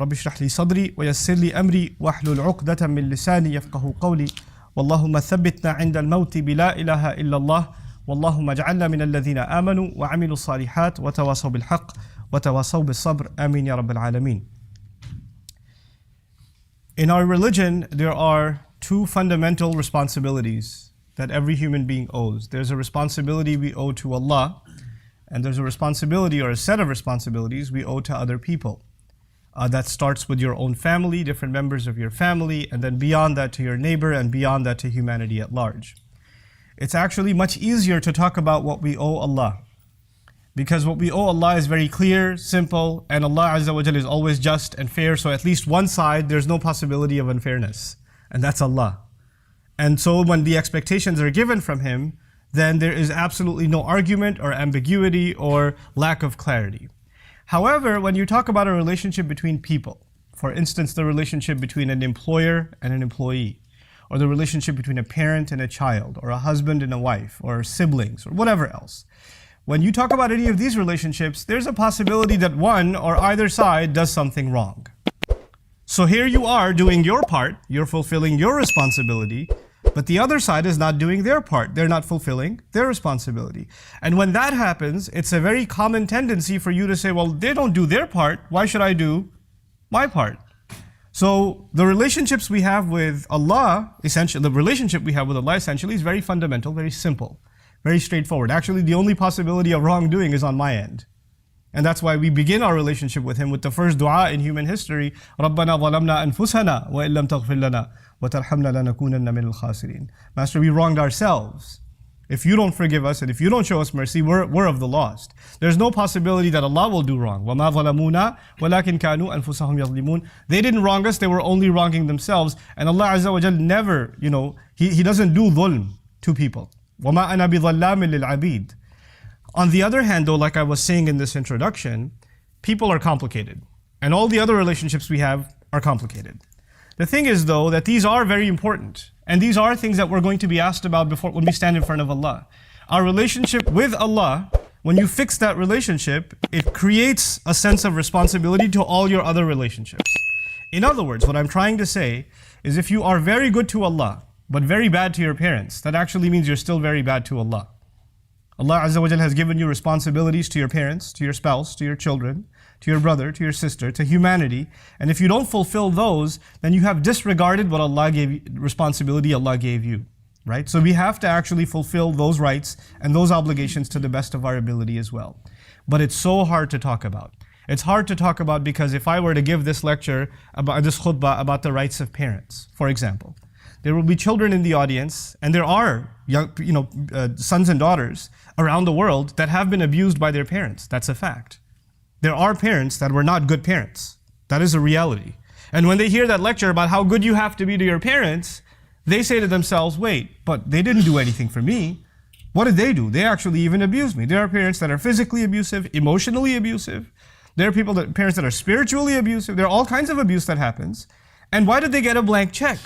رب اشرح لي صدري ويسر لي أمري واحلل عقدة من لساني يفقه قولي واللهم ثبتنا عند الموت بلا إله إلا الله واللهم اجعلنا من الذين آمنوا وعملوا الصالحات وتواصوا بالحق وتواصوا بالصبر آمين يا رب العالمين. In our religion, there are two fundamental responsibilities that every human being owes. There's a responsibility we owe to Allah, and there's a responsibility or a set of responsibilities we owe to other people. That starts with your own family, different members of your family, and then beyond that to your neighbor, and beyond that to humanity at large. It's actually much easier to talk about what we owe Allah, because what we owe Allah is very clear, simple, and Allah Azza wa Jalla is always just and fair, so at least one side there's no possibility of unfairness, and that's Allah. And so when the expectations are given from Him, then there is absolutely no argument or ambiguity or lack of clarity. However, when you talk about a relationship between people, for instance, the relationship between an employer and an employee, or the relationship between a parent and a child, or a husband and a wife, or siblings, or whatever else, when you talk about any of these relationships, there's a possibility that one or either side does something wrong. So here you are doing your part, you're fulfilling your responsibility, but the other side is not doing their part. They're not fulfilling their responsibility. And when that happens, it's a very common tendency for you to say, well, they don't do their part, why should I do my part? So the relationships we have with Allah, essentially, the relationship we have with Allah essentially is very fundamental, very simple, very straightforward. Actually, the only possibility of wrongdoing is on my end. And that's why we begin our relationship with Him with the first dua in human history, رَبَّنَا ظَلَمْنَا أَنفُسَنَا وَإِن لَمْ تَغْفِرْ لَنَا وَتَرْحَمْنَا لَنَكُونَنَّ مِنَ الْخَاسِرِينَ. Master, we wronged ourselves. If you don't forgive us and if you don't show us mercy, we're of the lost. There's no possibility that Allah will do wrong. وَمَا ظَلَمُونَا وَلَكِنْ كَانُوا أَنفُسَهُمْ يَظْلِمُونَ. They didn't wrong us, they were only wronging themselves. And Allah Azza wa Jal never, He doesn't do dhulm to people. وَمَا أَنَا بِظَلَّامٍ لِلْعَبِيدِ. On the other hand though, like I was saying in this introduction, people are complicated. And all the other relationships we have are complicated. The thing is though, that these are very important. And these are things that we're going to be asked about when we stand in front of Allah. Our relationship with Allah, when you fix that relationship, it creates a sense of responsibility to all your other relationships. In other words, what I'm trying to say is if you are very good to Allah, but very bad to your parents, that actually means you're still very bad to Allah. Allah Azza wa Jalla has given you responsibilities to your parents, to your spouse, to your children, to your brother, to your sister, to humanity. And if you don't fulfill those, then you have disregarded what Allah gave you, responsibility Allah gave you, right? So we have to actually fulfill those rights and those obligations to the best of our ability as well. But it's so hard to talk about. It's hard to talk about because if I were to give this lecture, about this khutbah about the rights of parents, for example, there will be children in the audience, and there are young, sons and daughters around the world that have been abused by their parents. That's a fact. There are parents that were not good parents. That is a reality. And when they hear that lecture about how good you have to be to your parents, they say to themselves, wait, but they didn't do anything for me. What did they do? They actually even abused me. There are parents that are physically abusive, emotionally abusive. There are parents that are spiritually abusive. There are all kinds of abuse that happens. And why did they get a blank check?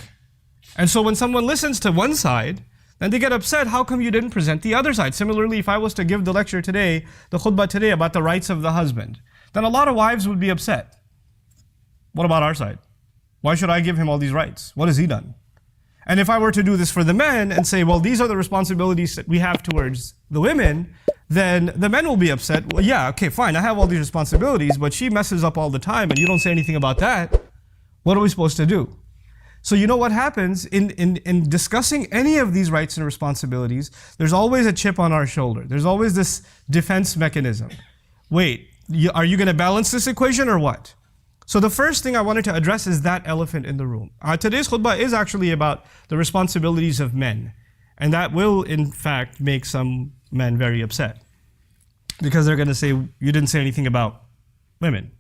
And so when someone listens to one side, then they get upset, how come you didn't present the other side? Similarly, if I was to give the lecture today, the khutbah today about the rights of the husband, then a lot of wives would be upset. What about our side? Why should I give him all these rights? What has he done? And if I were to do this for the men and say, well, these are the responsibilities that we have towards the women, then the men will be upset. Well, yeah, okay, fine, I have all these responsibilities, but she messes up all the time and you don't say anything about that. What are we supposed to do? So you know what happens in discussing any of these rights and responsibilities, there's always a chip on our shoulder. There's always this defense mechanism. Wait, are you going to balance this equation or what? So the first thing I wanted to address is that elephant in the room. Today's khutbah is actually about the responsibilities of men. And that will, in fact, make some men very upset. Because they're going to say, you didn't say anything about women.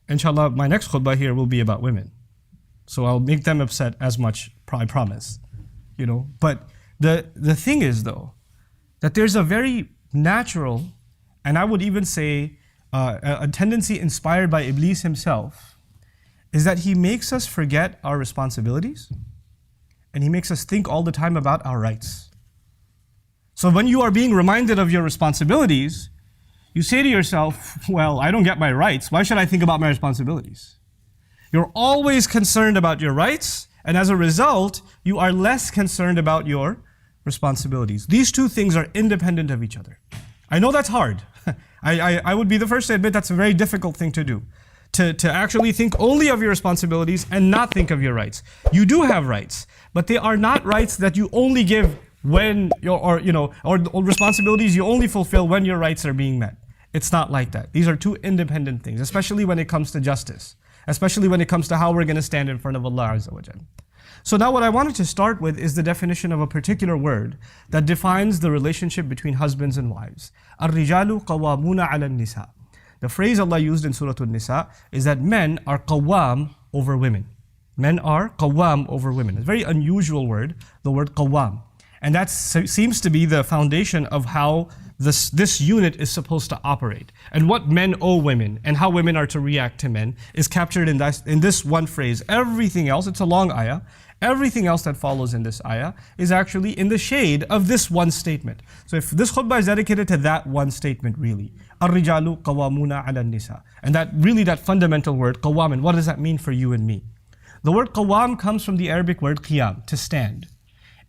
Inshallah, my next khutbah here will be about women. So I'll make them upset as much, I promise. But the thing is though, that there's a very natural, and I would even say a tendency inspired by Iblis himself, is that he makes us forget our responsibilities and he makes us think all the time about our rights. So when you are being reminded of your responsibilities, you say to yourself, well, I don't get my rights, why should I think about my responsibilities? You're always concerned about your rights, and as a result, you are less concerned about your responsibilities. These two things are independent of each other. I know that's hard. I would be the first to admit that's a very difficult thing to do. To actually think only of your responsibilities and not think of your rights. You do have rights, but they are not rights that you only give when or responsibilities you only fulfill when your rights are being met. It's not like that. These are two independent things, especially when it comes to justice, especially when it comes to how we're going to stand in front of Allah Azza wa Jalla. So now what I wanted to start with is the definition of a particular word that defines the relationship between husbands and wives. الرِّجَالُ قَوَّامُونَ عَلَى النِّسَاءِ. The phrase Allah used in Surah An-Nisa is that men are qawwam over women. Men are qawwam over women. It's a very unusual word, the word qawwam. And that seems to be the foundation of how this unit is supposed to operate. And what men owe women and how women are to react to men is captured in this one phrase. Everything else, it's a long ayah, everything else that follows in this ayah is actually in the shade of this one statement. So if this khutbah is dedicated to that one statement really, الرِّجَالُ قَوَّامُونَ عَلَى النِّسَاءِ. And that fundamental word, qawwam, and what does that mean for you and me? The word qawwam comes from the Arabic word qiyam, to stand.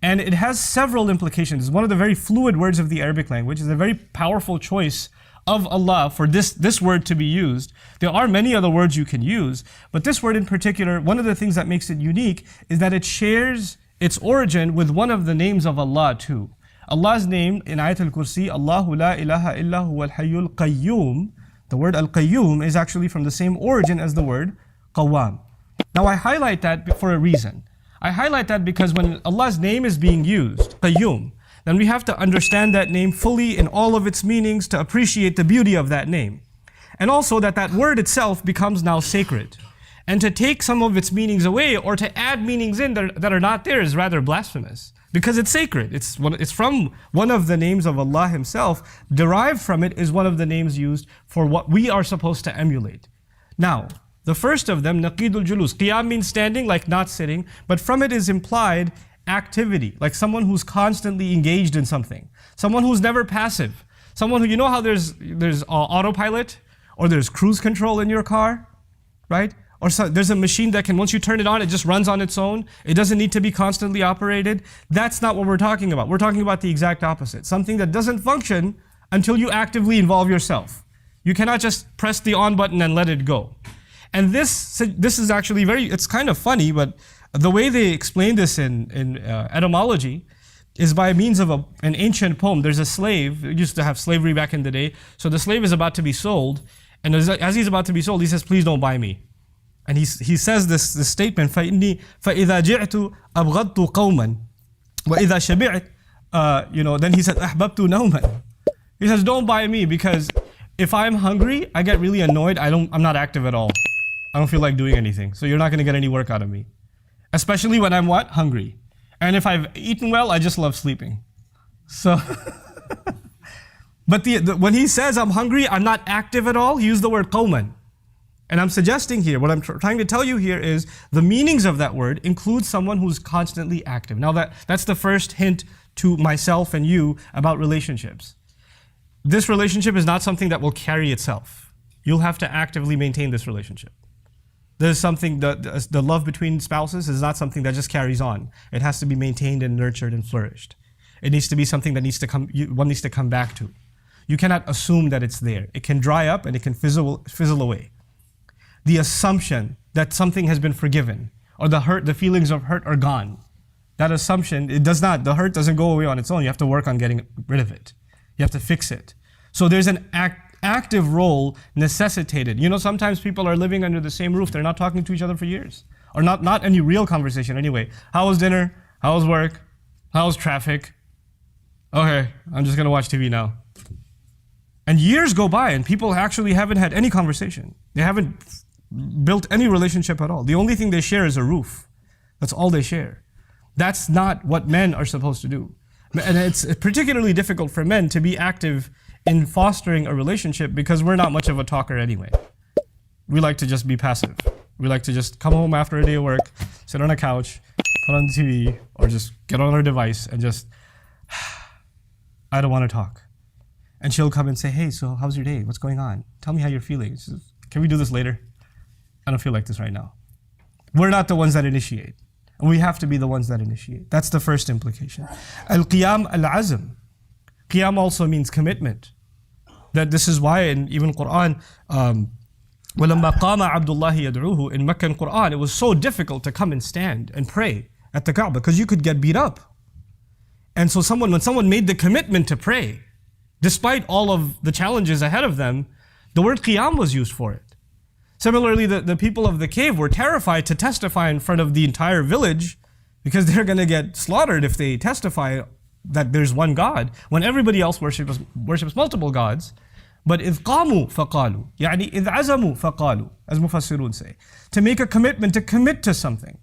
And it has several implications. It's one of the very fluid words of the Arabic language. It's a very powerful choice of Allah for this word to be used. There are many other words you can use, but this word in particular, one of the things that makes it unique is that it shares its origin with one of the names of Allah too. Allah's name in Ayat al-Kursi, Allahu la ilaha illa huwa al-hayyul qayyum. The word al-qayyum is actually from the same origin as the word qawwam. Now I highlight that for a reason. I highlight that because when Allah's name is being used, qayyum, then we have to understand that name fully in all of its meanings to appreciate the beauty of that name. And also that word itself becomes now sacred. And to take some of its meanings away or to add meanings in that are not there is rather blasphemous. Because it's sacred. It's from one of the names of Allah Himself. Derived from it is one of the names used for what we are supposed to emulate. Now, the first of them, naqidul julus. Qiyam means standing, like not sitting, but from it is implied activity, like someone who's constantly engaged in something. Someone who's never passive. Someone who, you know how there's autopilot or there's cruise control in your car, right? Or there's a machine that can, once you turn it on, it just runs on its own. It doesn't need to be constantly operated. That's not what we're talking about. We're talking about the exact opposite. Something that doesn't function until you actively involve yourself. You cannot just press the on button and let it go. And this is actually it's kind of funny, but the way they explain this in etymology is by means of an ancient poem. There's a slave, we used to have slavery back in the day. So the slave is about to be sold, and as he's about to be sold, he says, please don't buy me. And he says this statement, فَإِذَا جِعْتُ أَبْغَضْتُ قَوْمًا وَإِذَا شَبِعْتُ then he said, أَحْبَبْتُ نَوْمًا. He says, don't buy me, because if I'm hungry, I get really annoyed. I'm not active at all. I don't feel like doing anything. So you're not going to get any work out of me. Especially when I'm what? Hungry. And if I've eaten well, I just love sleeping. So, but when he says I'm hungry, I'm not active at all, he used the word qawman. And I'm suggesting here, what I'm trying to tell you here is the meanings of that word include someone who's constantly active. Now that's the first hint to myself and you about relationships. This relationship is not something that will carry itself. You'll have to actively maintain this relationship. There's something, the love between spouses is not something that just carries on. It has to be maintained and nurtured and flourished. It needs to be something that one needs to come back to. You cannot assume that it's there. It can dry up and it can fizzle away. The assumption that something has been forgiven or the feelings of hurt are gone. That assumption, the hurt doesn't go away on its own. You have to work on getting rid of it. You have to fix it. So there's an active role necessitated. You know, sometimes people are living under the same roof. They're not talking to each other for years. Or not any real conversation anyway. How was dinner? How was work? How was traffic? Okay, I'm just going to watch TV now. And years go by and people actually haven't had any conversation. They haven't built any relationship at all. The only thing they share is a roof. That's all they share. That's not what men are supposed to do. And it's particularly difficult for men to be active in fostering a relationship because we're not much of a talker anyway. We like to just be passive. We like to just come home after a day of work, sit on a couch, put on the TV, or just get on our device and just, I don't want to talk. And she'll come and say, hey, so how's your day? What's going on? Tell me how you're feeling. Says, can we do this later? I don't feel like this right now. We're not the ones that initiate. We have to be the ones that initiate. That's the first implication. Al-qiyam al-azm. Qiyam also means commitment. That this is why in even Quran, وَلَمَّا قَامَ عَبْدُ اللَّهِ يَدْعُوهُ, in Meccan Quran, it was so difficult to come and stand and pray at the Kaaba because you could get beat up. And so when someone made the commitment to pray, despite all of the challenges ahead of them, the word qiyam was used for it. Similarly, the people of the cave were terrified to testify in front of the entire village because they're going to get slaughtered if they testify that there's one God, when everybody else worships multiple gods. But إِذْ قَامُوا فَقَالُوا, يعني إِذْ عَزَمُوا فَقَالُوا, as Mufassirun say. To make a commitment, to commit to something.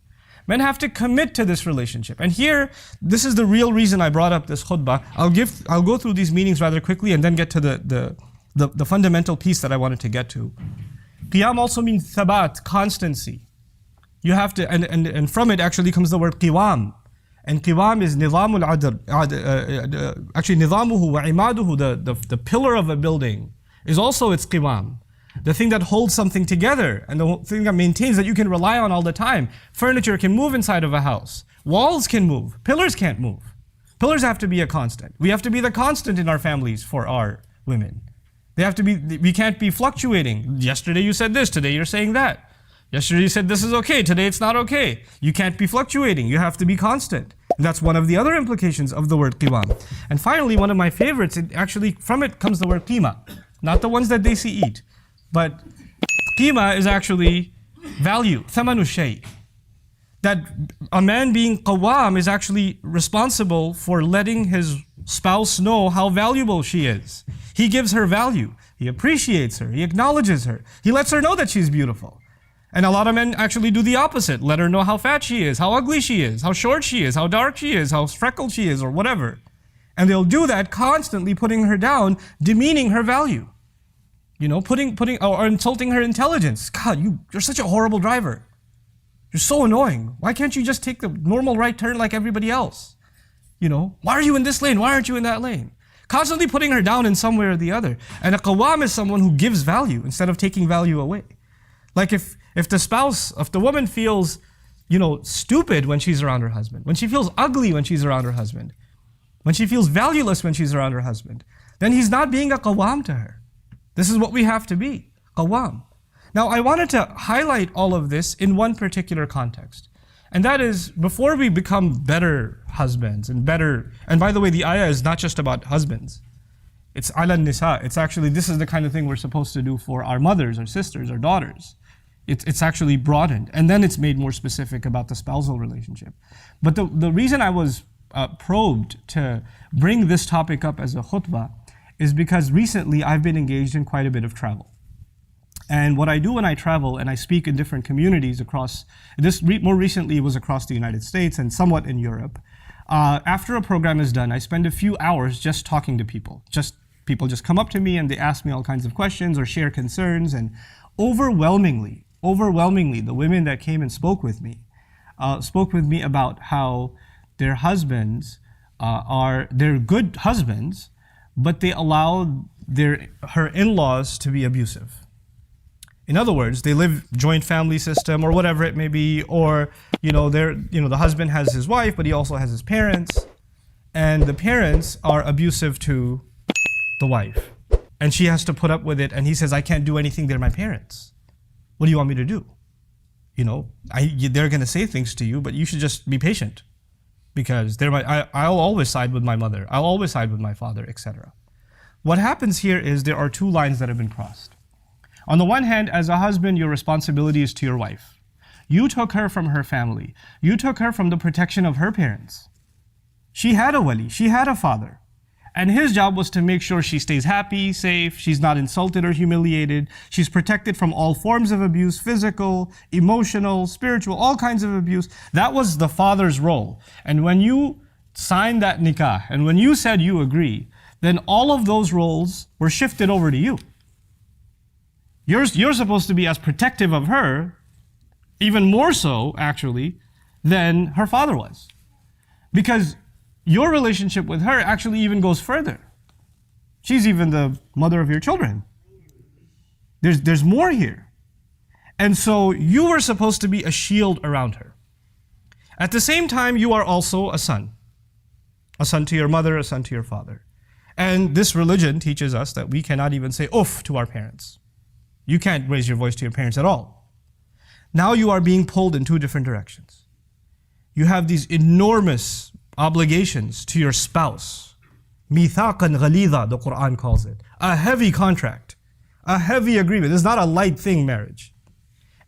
Men have to commit to this relationship. And here, this is the real reason I brought up this khutbah. I'll go through these meanings rather quickly and then get to the fundamental piece that I wanted to get to. Qiyam also means thabat, constancy. You have to, and from it actually comes the word qiwam. And qiwam is nizamul adr. Actually, nizamuhu wa imaduhu, the pillar of a building, is also its qiwam. The thing that holds something together and the thing that maintains, that you can rely on all the time. Furniture can move inside of a house. Walls can move. Pillars can't move. Pillars have to be a constant. We have to be the constant in our families for our women. They have to be, we can't be fluctuating. Yesterday you said this, today you're saying that. Yesterday you said this is okay, today it's not okay. You can't be fluctuating, you have to be constant. And that's one of the other implications of the word qiwam. And finally, one of my favorites, actually from it comes the word qima. Not the ones that they see eat. But qima is actually value, thamanu shay. That a man being qawam is actually responsible for letting his spouse know how valuable she is. He gives her value. He appreciates her. He acknowledges her. He lets her know that she's beautiful. And a lot of men actually do the opposite. Let her know how fat she is, how ugly she is, how short she is, how dark she is, how freckled she is, or whatever. And they'll do that constantly, putting her down, demeaning her value. You know, or insulting her intelligence. God, you're such a horrible driver. You're so annoying. Why can't you just take the normal right turn like everybody else? You know, why are you in this lane? Why aren't you in that lane? Constantly putting her down in some way or the other. And a qawam is someone who gives value instead of taking value away. Like if the woman feels, you know, stupid when she's around her husband, when she feels ugly when she's around her husband, when she feels valueless when she's around her husband, then he's not being a qawam to her. This is what we have to be, qawam. Now I wanted to highlight all of this in one particular context. And that is, before we become better husbands and by the way, the ayah is not just about husbands. It's ala nisa. It's actually, this is the kind of thing we're supposed to do for our mothers, our sisters, our daughters. It's actually broadened. And then it's made more specific about the spousal relationship. But the reason I was probed to bring this topic up as a khutbah is because recently I've been engaged in quite a bit of travel. And what I do when I travel and I speak in different communities across, more recently it was across the United States and somewhat in Europe. After a program is done, I spend a few hours just talking to people. People just come up to me and they ask me all kinds of questions or share concerns. And overwhelmingly, the women that came and spoke with me about how their husbands they're good husbands, but they allow her in-laws to be abusive. In other words, they live joint family system or whatever it may be, or the husband has his wife, but he also has his parents, and the parents are abusive to the wife, and she has to put up with it. And he says, "I can't do anything. They're my parents. What do you want me to do? They're going to say things to you, but you should just be patient, because I'll always side with my mother. I'll always side with my father, etc." What happens here is there are two lines that have been crossed. On the one hand, as a husband, your responsibility is to your wife. You took her from her family. You took her from the protection of her parents. She had a wali, she had a father. And his job was to make sure she stays happy, safe, she's not insulted or humiliated, she's protected from all forms of abuse, physical, emotional, spiritual, all kinds of abuse. That was the father's role. And when you signed that nikah, and when you said you agree, then all of those roles were shifted over to you. You're supposed to be as protective of her, even more so, actually, than her father was. Because your relationship with her actually even goes further. She's even the mother of your children. There's more here. And so you were supposed to be a shield around her. At the same time, you are also a son. A son to your mother, a son to your father. And this religion teaches us that we cannot even say "uff" to our parents. You can't raise your voice to your parents at all. Now you are being pulled in two different directions. You have these enormous obligations to your spouse. Mithaqan ghalidha, the Quran calls it. A heavy contract, a heavy agreement. It's not a light thing, marriage.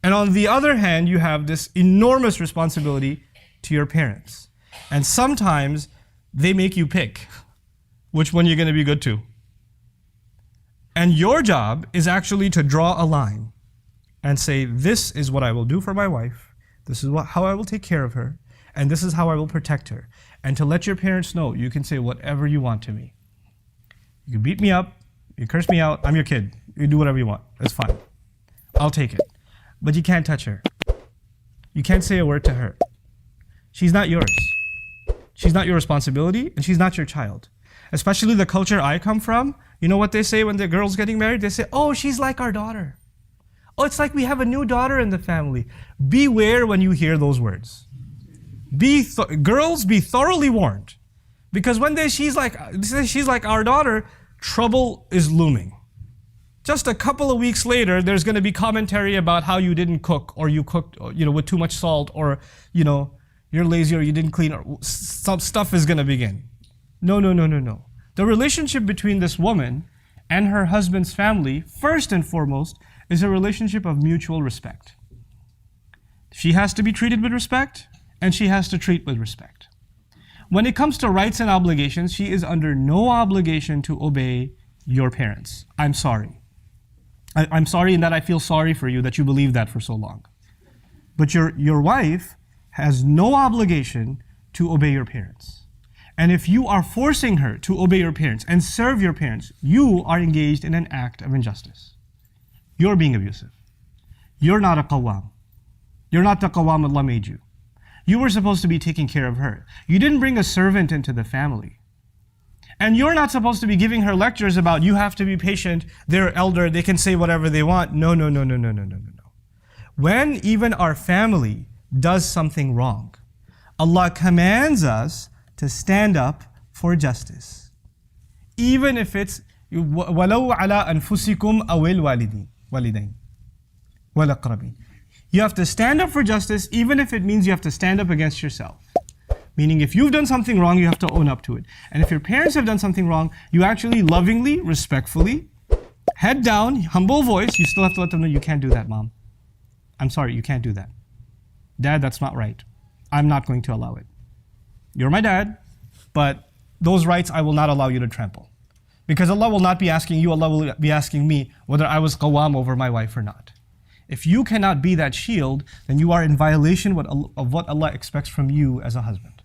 And on the other hand, you have this enormous responsibility to your parents. And sometimes they make you pick which one you're going to be good to. And your job is actually to draw a line and say, this is what I will do for my wife, this is how I will take care of her, and this is how I will protect her. And to let your parents know, you can say whatever you want to me. You can beat me up, you curse me out, I'm your kid. You do whatever you want, it's fine. I'll take it. But you can't touch her. You can't say a word to her. She's not yours. She's not your responsibility, and she's not your child. Especially the culture I come from, you know what they say when the girl's getting married? They say, oh, she's like our daughter. Oh, it's like we have a new daughter in the family. Beware when you hear those words. Girls, be thoroughly warned. Because when they say she's like our daughter, trouble is looming. Just a couple of weeks later, there's going to be commentary about how you didn't cook, or you cooked, with too much salt, or, you're lazy, or you didn't clean, or some stuff is going to begin. No. The relationship between this woman and her husband's family, first and foremost, is a relationship of mutual respect. She has to be treated with respect, and she has to treat with respect. When it comes to rights and obligations, she is under no obligation to obey your parents. I'm sorry. I'm sorry in that I feel sorry for you that you believed that for so long. But your wife has no obligation to obey your parents. And if you are forcing her to obey your parents and serve your parents, you are engaged in an act of injustice. You're being abusive. You're not a qawwam. You're not the qawwam Allah made you. You were supposed to be taking care of her. You didn't bring a servant into the family. And you're not supposed to be giving her lectures about you have to be patient, they're elder, they can say whatever they want. No. When even our family does something wrong, Allah commands us to stand up for justice. Even if it's وَلَوْ عَلَىٰ أَنفُسِكُمْ أَوِ الْوَالِدَيْنِ وَالْأَقْرَبِينَ. You have to stand up for justice, even if it means you have to stand up against yourself. Meaning if you've done something wrong, you have to own up to it. And if your parents have done something wrong, you actually lovingly, respectfully, head down, humble voice, you still have to let them know, you can't do that, Mom. I'm sorry, you can't do that. Dad, that's not right. I'm not going to allow it. You're my dad, but those rights I will not allow you to trample. Because Allah will not be asking you, Allah will be asking me whether I was qawwam over my wife or not. If you cannot be that shield, then you are in violation of what Allah expects from you as a husband.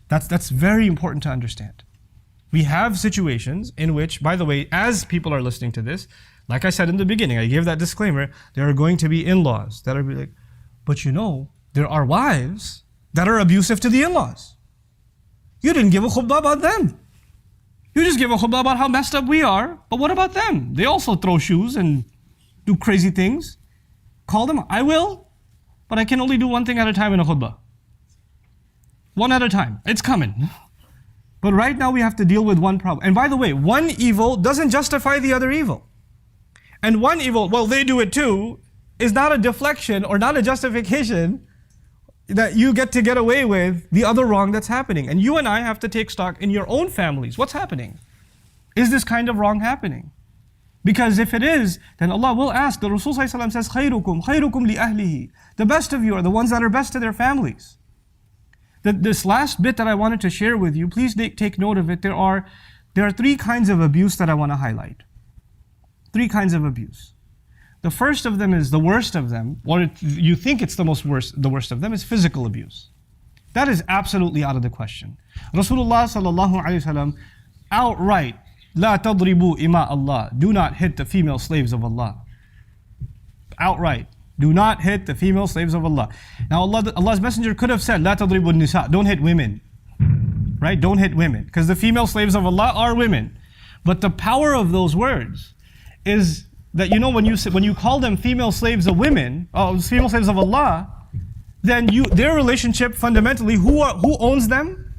That's very important to understand. We have situations in which, by the way, as people are listening to this, like I said in the beginning, I gave that disclaimer, there are going to be in-laws that are like, but there are wives that are abusive to the in-laws. You didn't give a khutbah about them. You just give a khutbah about how messed up we are, but what about them? They also throw shoes and do crazy things. Call them. I will, but I can only do one thing at a time in a khutbah. One at a time. It's coming. But right now we have to deal with one problem. And by the way, one evil doesn't justify the other evil. And one evil, well, they do it too, is not a deflection or not a justification that you get away with the other wrong that's happening. And you and I have to take stock in your own families. What's happening? Is this kind of wrong happening? Because if it is, then Allah will ask. The Rasul says, خَيْرُكُمْ li ahlihi. The best of you are the ones that are best to their families. This last bit that I wanted to share with you, please take note of it. There are three kinds of abuse that I want to highlight. Three kinds of abuse. The first of them is the worst of them, or you think it's the worst of them, is physical abuse. That is absolutely out of the question. Rasulullah sallallahu alaihi wasallam outright, لا تضربوا إماء Allah, do not hit the female slaves of Allah. Outright, do not hit the female slaves of Allah. Now Allah's Messenger could have said, لا تضربوا النساء, don't hit women. Right? Don't hit women. Because the female slaves of Allah are women. But the power of those words is that, you know, when you call them female slaves of women, female slaves of Allah, then their relationship fundamentally, who owns them?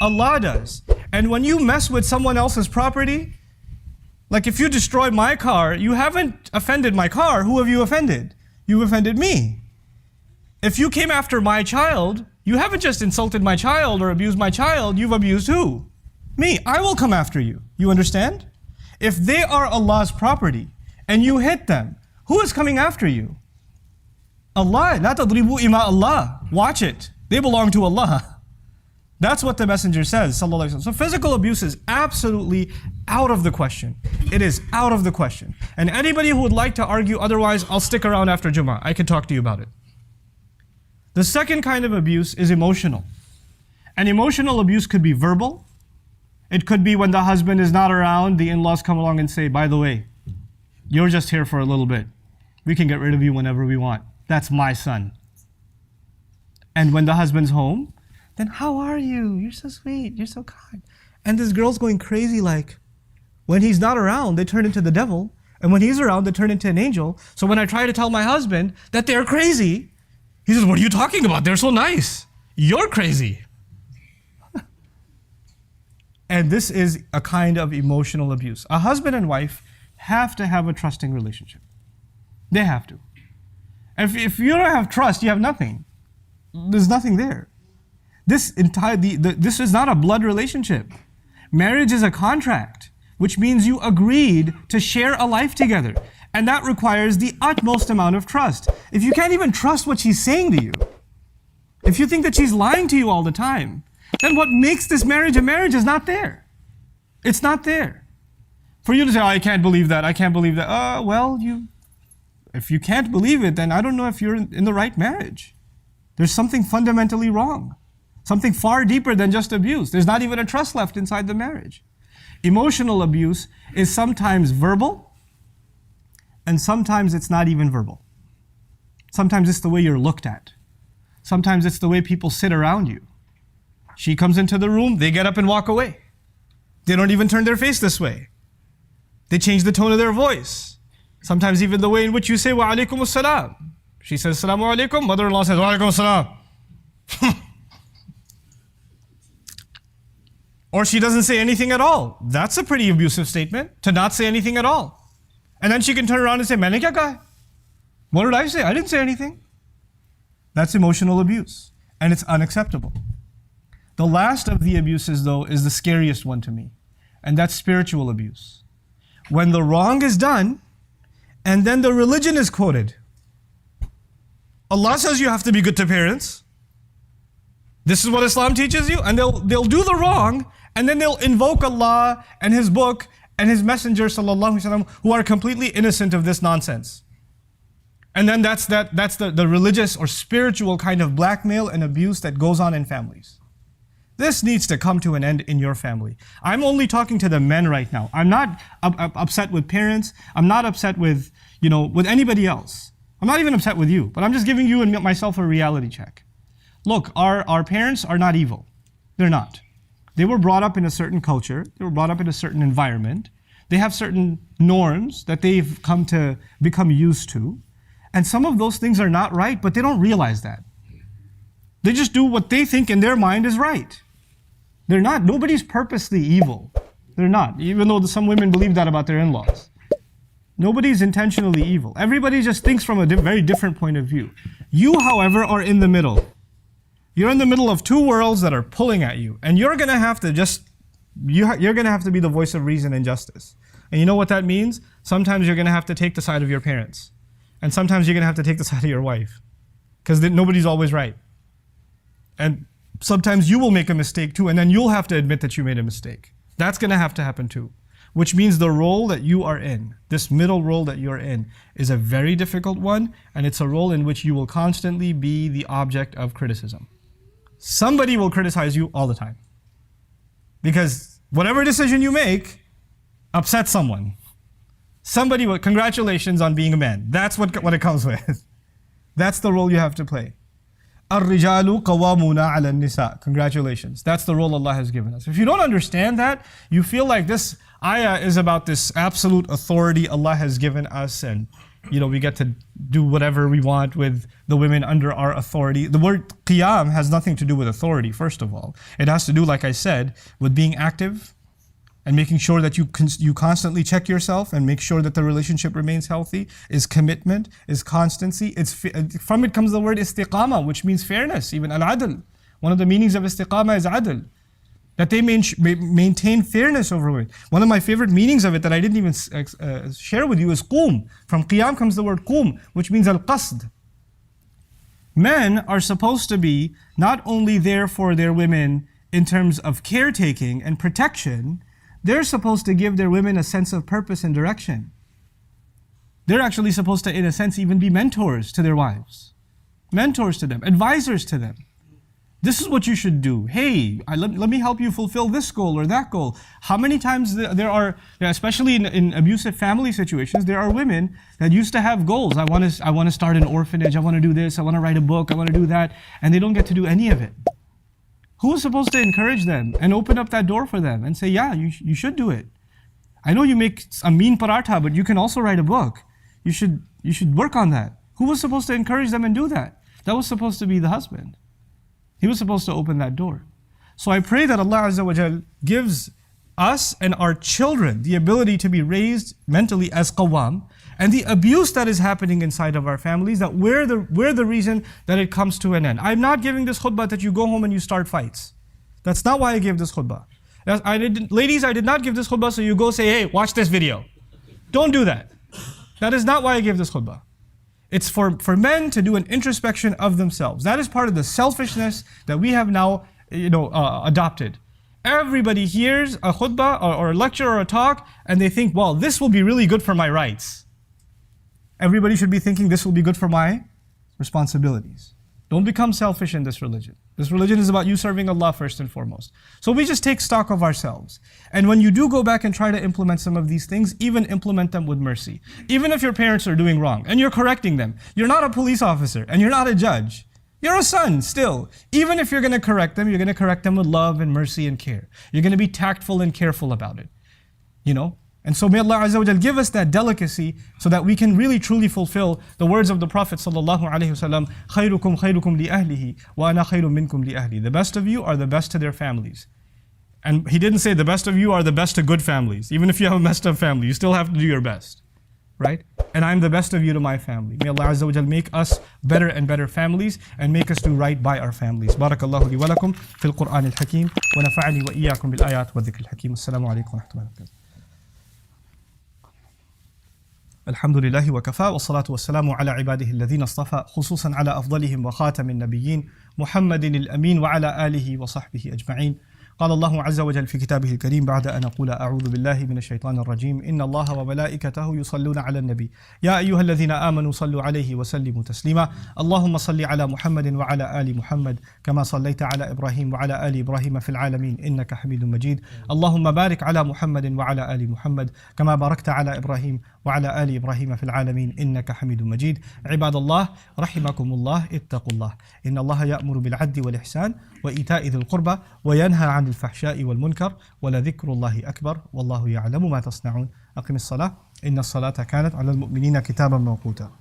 Allah does. And when you mess with someone else's property, like if you destroy my car, you haven't offended my car. Who have you offended? You've offended me. If you came after my child, you haven't just insulted my child or abused my child, you've abused who? Me. I will come after you. You understand? If they are Allah's property and you hit them, who is coming after you? Allah. La tadribu ima Allah. Watch it. They belong to Allah. That's what the Messenger says, sallallahu alaihi wasallam. So physical abuse is absolutely out of the question. It is out of the question. And anybody who would like to argue otherwise, I'll stick around after Jummah. I can talk to you about it. The second kind of abuse is emotional. And emotional abuse could be verbal. It could be when the husband is not around, the in-laws come along and say, by the way, you're just here for a little bit. We can get rid of you whenever we want. That's my son. And when the husband's home, then how are you? You're so sweet. You're so kind. And this girl's going crazy like, when he's not around, they turn into the devil. And when he's around, they turn into an angel. So when I try to tell my husband that they're crazy, he says, what are you talking about? They're so nice. You're crazy. And this is a kind of emotional abuse. A husband and wife have to have a trusting relationship. They have to. If you don't have trust, you have nothing. There's nothing there. This is not a blood relationship. Marriage is a contract, which means you agreed to share a life together. And that requires the utmost amount of trust. If you can't even trust what she's saying to you, if you think that she's lying to you all the time, then what makes this marriage a marriage is not there. It's not there. For you to say, oh, I can't believe that, I can't believe that. If you can't believe it, then I don't know if you're in the right marriage. There's something fundamentally wrong. Something far deeper than just abuse. There's not even a trust left inside the marriage. Emotional abuse is sometimes verbal, and sometimes it's not even verbal. Sometimes it's the way you're looked at. Sometimes it's the way people sit around you. She comes into the room, they get up and walk away. They don't even turn their face this way. They change the tone of their voice. Sometimes even the way in which you say, wa alaikum assalam. She says, Assalamualeykum. Mother-in-law says, wa alaikum assalam. Or she doesn't say anything at all. That's a pretty abusive statement, to not say anything at all. And then she can turn around and say, Maine kya kaha? What did I say? I didn't say anything. That's emotional abuse, and it's unacceptable. The last of the abuses, though, is the scariest one to me, and that's spiritual abuse. When the wrong is done, and then the religion is quoted. Allah says you have to be good to parents. This is what Islam teaches you, and they'll do the wrong, and then they'll invoke Allah and His book and His Messenger sallallahu alaihi wasallam, who are completely innocent of this nonsense. And then that's the religious or spiritual kind of blackmail and abuse that goes on in families. This needs to come to an end in your family. I'm only talking to the men right now. I'm not upset with parents. I'm not upset with anybody else. I'm not even upset with you, but I'm just giving you and myself a reality check. Look, our parents are not evil. They're not. They were brought up in a certain culture. They were brought up in a certain environment. They have certain norms that they've come to become used to. And some of those things are not right, but they don't realize that. They just do what they think in their mind is right. They're not. Nobody's purposely evil. They're not. Even though some women believe that about their in-laws. Nobody's intentionally evil. Everybody just thinks from a very different point of view. You, however, are in the middle. You're in the middle of two worlds that are pulling at you. And you're going to have to you're going to have to be the voice of reason and justice. And you know what that means? Sometimes you're going to have to take the side of your parents. And sometimes you're going to have to take the side of your wife. Because nobody's always right. And sometimes you will make a mistake too, and then you'll have to admit that you made a mistake. That's going to happen too. Which means the role that you are in, this middle role that you're in, is a very difficult one, and it's a role in which you will constantly be the object of criticism. Somebody will criticize you all the time. Because whatever decision you make upsets someone. Somebody will, congratulations on being a man. That's what it comes with. That's the role you have to play. الرِّجَالُ قَوَّامُونَ عَلَى النِّسَاءِ. Congratulations. That's the role Allah has given us. If you don't understand that, you feel like this ayah is about this absolute authority Allah has given us, and we get to do whatever we want with the women under our authority. The word qiyam has nothing to do with authority, first of all. It has to do, like I said, with being active and making sure that you constantly check yourself and make sure that the relationship remains healthy, is commitment, is constancy. From it comes the word istiqama, which means fairness, even al-adl. One of the meanings of istiqama is adl, that they maintain fairness over women. One of my favorite meanings of it that I didn't even share with you is qum. From qiyam comes the word qum, which means al-qasd. Men are supposed to be not only there for their women in terms of caretaking and protection, they're supposed to give their women a sense of purpose and direction. They're actually supposed to, in a sense, even be mentors to their wives. Mentors to them, advisors to them. This is what you should do. Hey, let me help you fulfill this goal or that goal. How many times there are, especially in abusive family situations, there are women that used to have goals. I want to start an orphanage, I want to do this, I want to write a book, I want to do that, and they don't get to do any of it. Who is supposed to encourage them and open up that door for them and say, yeah, you should do it. I know you make a mean paratha, but you can also write a book. You should work on that. Who was supposed to encourage them and do that? That was supposed to be the husband. He was supposed to open that door. So I pray that Allah Azza wa Jal gives us and our children the ability to be raised mentally as qawwam, and the abuse that is happening inside of our families, that we're the reason that it comes to an end. I'm not giving this khutbah that you go home and you start fights. That's not why I gave this khutbah. Ladies, I did not give this khutbah so you go say, hey, watch this video. Don't do that. That is not why I gave this khutbah. It's for men to do an introspection of themselves. That is part of the selfishness that we have now adopted. Everybody hears a khutbah or a lecture or a talk and they think, well, this will be really good for my rights. Everybody should be thinking this will be good for my responsibilities. Don't become selfish in this religion. This religion is about you serving Allah first and foremost. So we just take stock of ourselves. And when you do go back and try to implement some of these things, even implement them with mercy. Even if your parents are doing wrong and you're correcting them, you're not a police officer and you're not a judge. You're a son still. Even if you're going to correct them, you're going to correct them with love and mercy and care. You're going to be tactful and careful about it. And so may Allah Azza wa Jal give us that delicacy so that we can really truly fulfill the words of the Prophet sallallahu alaihi wasallam, خَيْرُكُمْ خَيْرُكُمْ لِأَهْلِهِ وَأَنَا خَيْرٌ مِنْكُمْ لِأَهْلِي. The best of you are the best to their families. And he didn't say the best of you are the best to good families. Even if you have a messed up family, you still have to do your best. Right? And I'm the best of you to my family. May Allah Azza wa Jal make us better and better families and make us do right by our families. Barakallahu li wa lakum fil Qur'an al-Hakim wa nafa'ani wa iyyakum bil ayat wa dhikr al-Hakim. Assalamualeykum wa rahmatullahi wa barakatuh. Alhamdulillah wa kafa wa salatu wa salamu ala ibadihi alladhina istafa khususan ala afdalihim wa khatamin nabiyyin Muhammadin al-Amin wa ala alihi wa sahbihi ajma'in. قال الله عز وجل في كتابه الكريم بعد أن أقول أعوذ بالله من الشيطان الرجيم إن الله وملائكته يصلون على النبي يا أيها الذين آمنوا صلوا عليه وسلموا تسليما اللهم صل على محمد وعلى آل محمد كما صليت على إبراهيم وعلى آل إبراهيم في العالمين إنك حميد مجيد اللهم بارك على محمد وعلى آل محمد كما باركت على إبراهيم وعلى آل إبراهيم في العالمين إنك حميد مجيد عباد الله رحمكم الله اتقوا الله إن الله يأمر بالعدل والإحسان وإيتاء ذي القربى وينهى عن الفحشاء والمنكر ولذكر الله أكبر والله يعلم ما تصنعون أقم الصلاة إن الصلاة كانت على المؤمنين كتابا موقوتا